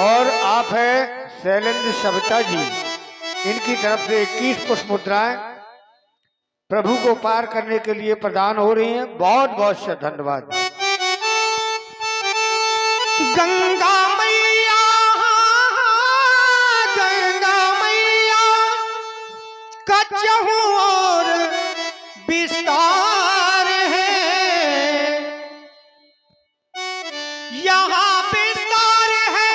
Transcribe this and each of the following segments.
और आप है शैलेंद्र सविता जी, इनकी तरफ से 21 पुष्प मुद्राएं प्रभु को पार करने के लिए प्रदान हो रही हैं। बहुत बहुत धन्यवाद। गंगा मैया, गंगा मैया कचहू और विस्तार है, यहाँ विस्तार है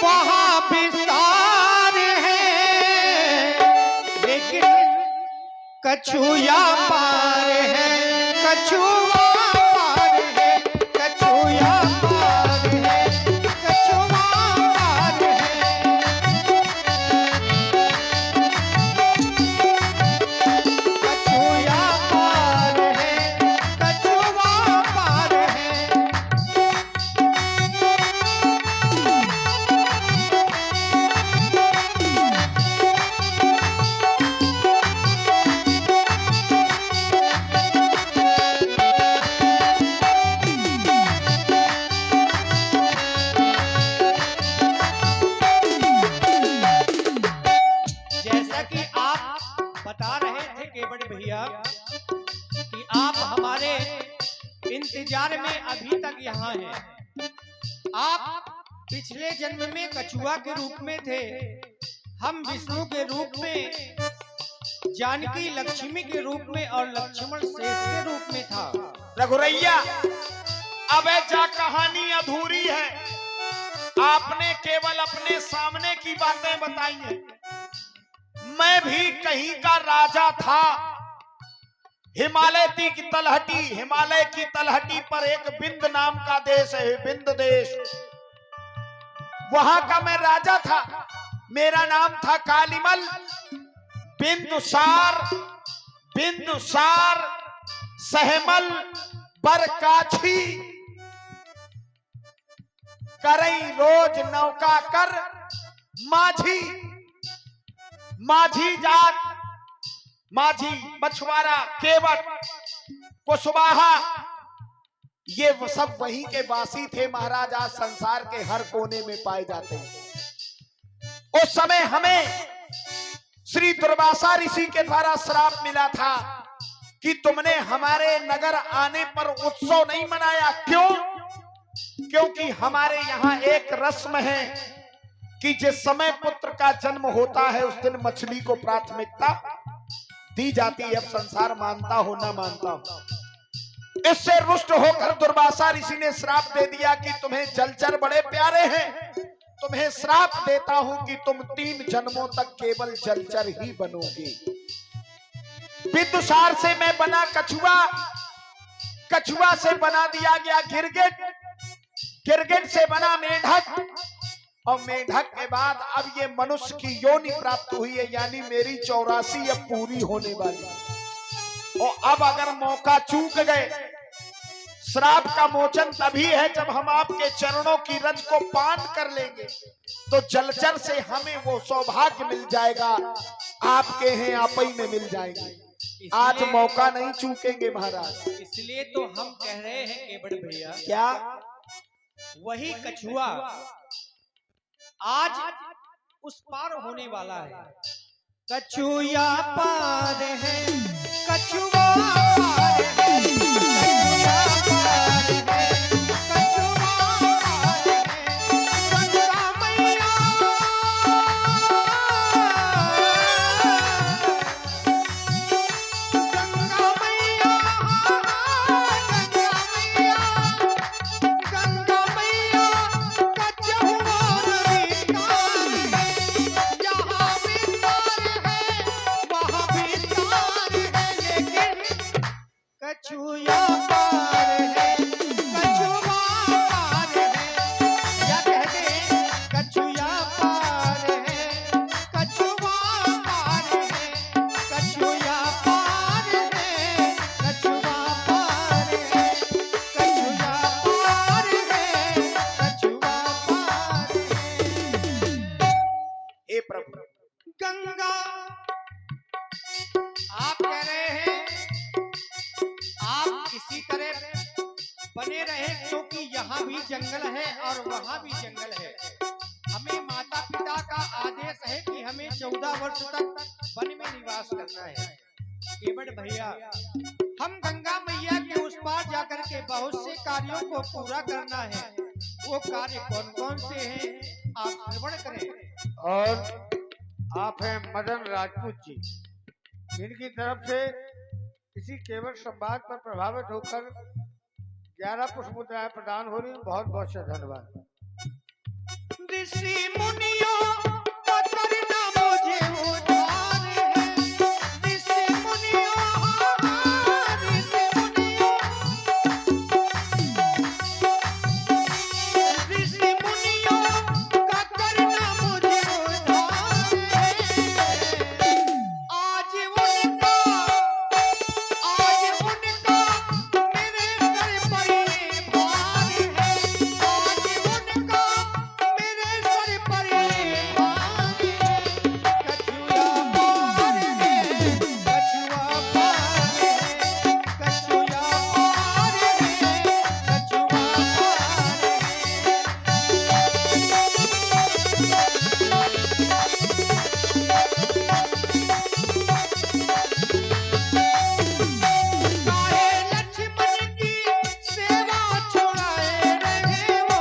वहाँ विस्तार है, लेकिन कछुआ पार है, कछुआ पार है, कछुआ पार है, कछुआ पार है। कछुआ पार है, कछुआ पार है। जैसा कि आप बता रहे थे केवट भैया कि आप हमारे इंतजार में अभी तक यहाँ हैं। आप पिछले जन्म में कछुआ के रूप में थे, हम विष्णु के रूप में, जानकी लक्ष्मी के रूप में और लक्ष्मण शेष के रूप में था। रघुरैया, अब जा कहानी अधूरी है। आपने केवल अपने सामने की बातें बताई हैं। मैं भी कहीं का राजा था। हिमालय की तलहटी पर एक बिंद नाम का देश है, बिंद देश। वहां का मैं राजा था। मेरा नाम था कालीमल। बिंदुसार सहमल बरकाछी करई रोज नौका कर माझी जात, माझी मछुआरा, केवट, कुशवाहा, ये सब वहीं के वासी थे महाराज। आज संसार के हर कोने में पाए जाते हैं। उस समय हमें श्री दुर्वासा ऋषि के द्वारा श्राप मिला था कि तुमने हमारे नगर आने पर उत्सव नहीं मनाया। क्यों? क्योंकि हमारे यहाँ एक रस्म है कि जिस समय पुत्र का जन्म होता है उस दिन मछली को प्राथमिकता दी जाती है। अब संसार मानता हो ना मानता हो। इससे रुष्ट होकर दुर्वासा ऋषि ने श्राप दे दिया कि तुम्हें जलचर बड़े प्यारे हैं, तुम्हें श्राप देता हूं कि तुम 3 जन्मों तक केवल जलचर ही बनोगे। बिंदुसार से मैं बना कछुआ, कछुआ से बना दिया गया गिरगिट, गिरगिट से बना मेढक, और मेढक के बाद अब ये मनुष्य की योनि प्राप्त हुई है, यानी मेरी 84 अब पूरी होने वाली। और अब अगर मौका चूक गए, श्राप का मोचन तभी है जब हम आपके चरणों की रज को पान कर लेंगे, तो जलचर से हमें वो सौभाग्य मिल जाएगा। आपके हैं आप ही में मिल जाएंगे। आज मौका नहीं चूकेंगे महाराज। इसलिए तो हम कह रहे हैं केवट भैया, क्या वही कछुआ आज उस पार होने वाला है। कछुआ पार है, कछुआ पार है, कछुआ पार है, कछुआ पार है। गंगा मैया, गंगा मैया, गंगा मैया, कछुआ कछुआ बने रहे, क्योंकि यहाँ भी जंगल है और वहाँ भी जंगल है। हमें माता पिता का आदेश है कि हमें 14 वर्ष तक वन में निवास करना है। केवट भैया, हम गंगा मैया के उस पार जाकर के बहुत से कार्यों को पूरा करना है। वो कार्य कौन कौन से हैं आप श्रवण करें। और आप हैं मदन राजपूत जी, इनकी तरफ से इसी केवल संवाद पर प्रभावित होकर 11 पुष्प मुद्राएं प्रदान हो रही हैं। बहुत बहुत से धन्यवाद। ऋषि मुनियों का करना मुझे उधार है। ऋषि मुनियों, ऋषि मुनियों, ऋषि मुनियों का करना मुझे उधार है। आज उनका मेरे सर पर ये भार है। आज उनका मेरे सर पर ये भार है। कछुआ पार है, कछुआ पार है, कछुआ पार है, कछुआ पार है। काहे लक्ष्मण की सेवा छुड़ाए रहे वो।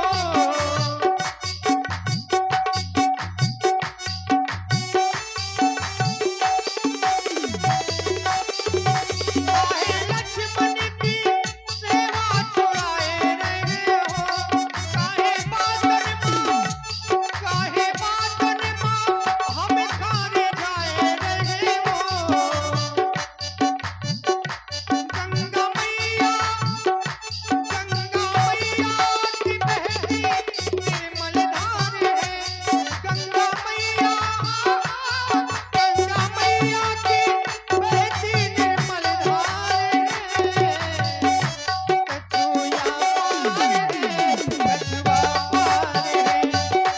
काहे लक्ष्मण की सेवा छुड़ाए रहे हो। काहे बादल माँ हम खाने जाए रहे हो। गंगा मैया की बहती निर्मल धार है। गंगा मैया की बहती निर्मल धार है। कछुआ पार है,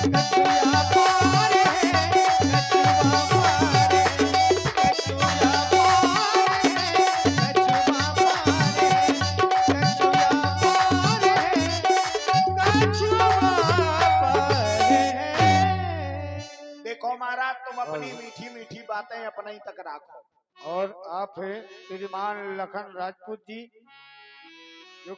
कछुआ पार है, कछुआ पार है, कछुआ पार है, कछुआ पार है, कछुआ पार है, कछुआ पार है, कछुआ पार है। देखो महाराज, तुम अपनी मीठी मीठी बातें अपने ही तक रखो। और आप हैं श्रीमान लखन राजपूत जी, जो